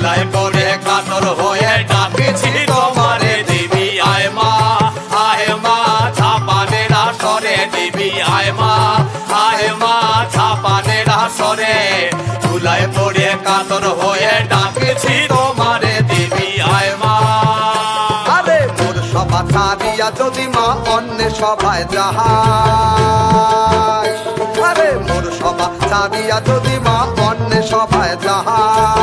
ধুলায় পড়ে কাতর হয়ে ডাকেছি তোমারে দেবী আয় মা ছাপানের আসরে দেবী আয় মা ছাপানের আসরে ধুলায় পড়ে কাতর হয়ে ডাকেছি তোমারে দেবী আয় মা। আরে মোর সভা ছাড়িয়া যদি মা অন্য সভায় যাহাই, আরে মোর সভা ছাড়িয়া যদি মা অন্য সভায় যাহাই,